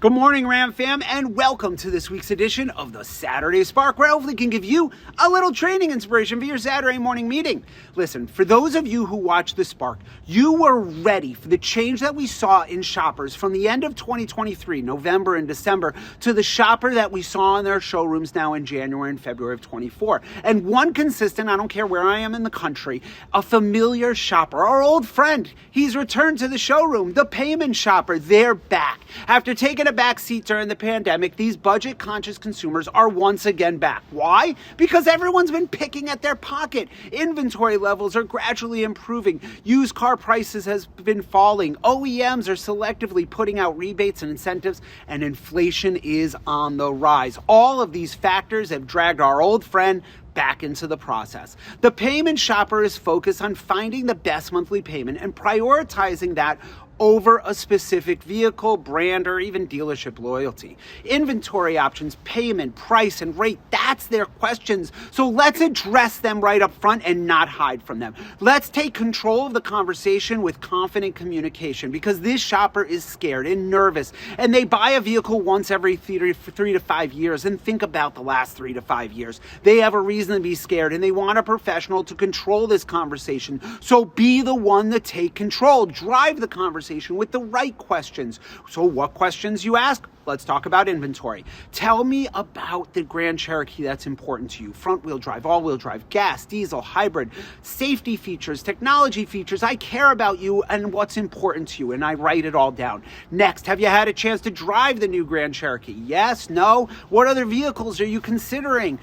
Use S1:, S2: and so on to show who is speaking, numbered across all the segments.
S1: Good morning, Ram fam, and welcome to this week's edition of the Saturday Spark, where I hopefully can give you a little training inspiration for your Saturday morning meeting. Listen, for those of you who watch the Spark, you were ready for the change that we saw in shoppers from the end of 2023, November and December, to the shopper that we saw in their showrooms now in January and February of 24. And one consistent, I don't care where I am in the country, a familiar shopper, our old friend, he's returned to the showroom, the payment shopper. They're back. After taking a back seat during the pandemic, these budget-conscious consumers are once again back. Why? Because everyone's been picking at their pocket. Inventory levels are gradually improving. Used car prices has been falling. OEMs are selectively putting out rebates and incentives, and inflation is on the rise. All of these factors have dragged our old friend back into the process. The payment shopper is focused on finding the best monthly payment and prioritizing that over a specific vehicle, brand, or even dealership loyalty. Inventory options, payment, price, and rate, that's their questions. So let's address them right up front and not hide from them. Let's take control of the conversation with confident communication, because this shopper is scared and nervous, and they buy a vehicle once every 3 to 5 years. And think about the last 3 to 5 years. They have a reason to be scared, and they want a professional to control this conversation. So be the one to take control. Drive the conversation with the right questions. So what questions you ask? Let's talk about inventory. Tell me about the Grand Cherokee that's important to you. Front wheel drive, all wheel drive, gas, diesel, hybrid, safety features, technology features. I care about you and what's important to you, and I write it all down. Next, have you had a chance to drive the new Grand Cherokee? Yes, no? What other vehicles are you considering?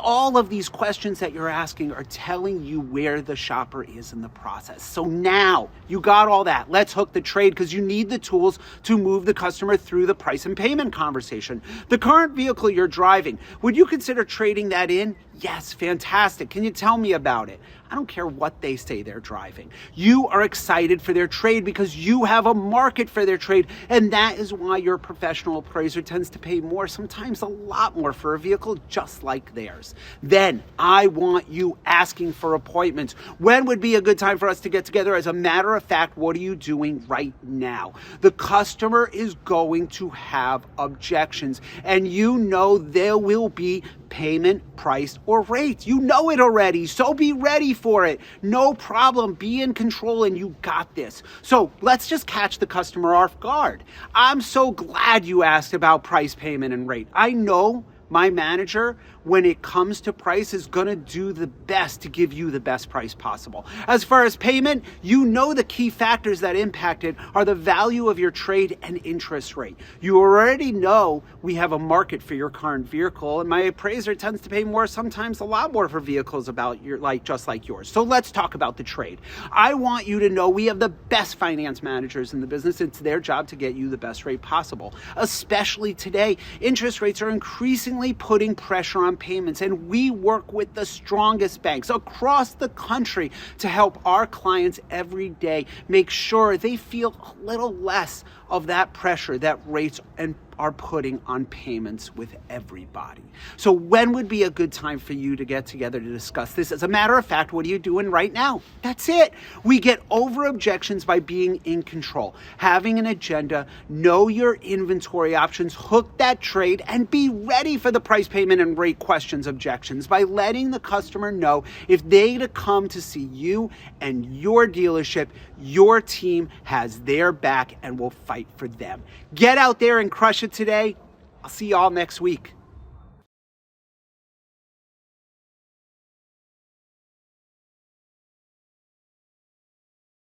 S1: All of these questions that you're asking are telling you where the shopper is in the process. So now you got all that. Let's hook the trade, because you need the tools to move the customer through the price and payment conversation. The current vehicle you're driving, would you consider trading that in? Yes, fantastic. Can you tell me about it? I don't care what they say they're driving. You are excited for their trade because you have a market for their trade, and that is why your professional appraiser tends to pay more, sometimes a lot more, for a vehicle just like theirs. Then I want you asking for appointments. When would be a good time for us to get together? As a matter of fact, what are you doing right now? The customer is going to have objections, and you know there will be payment, price, or rate. You know it already, so be ready for it. No problem. Be in control, and you got this. So let's just catch the customer off guard. I'm so glad you asked about price, payment, and rate. I know my manager, when it comes to price, is going to do the best to give you the best price possible. As far as payment, you know the key factors that impact it are the value of your trade and interest rate. You already know we have a market for your current vehicle, and my appraiser tends to pay more, sometimes a lot more, for vehicles just like yours. So let's talk about the trade. I want you to know we have the best finance managers in the business. It's their job to get you the best rate possible. Especially today, interest rates are increasingly putting pressure on payments, and we work with the strongest banks across the country to help our clients every day make sure they feel a little less of that pressure that rates are putting on payments with everybody. So when would be a good time for you to get together to discuss this? As a matter of fact, what are you doing right now? That's it. We get over objections by being in control, having an agenda, know your inventory options, hook that trade, and be ready for the price, payment, and rate questions, objections, by letting the customer know if they to come to see you and your dealership, your team has their back and will fight for them. Get out there and crush it today. I'll see y'all next week.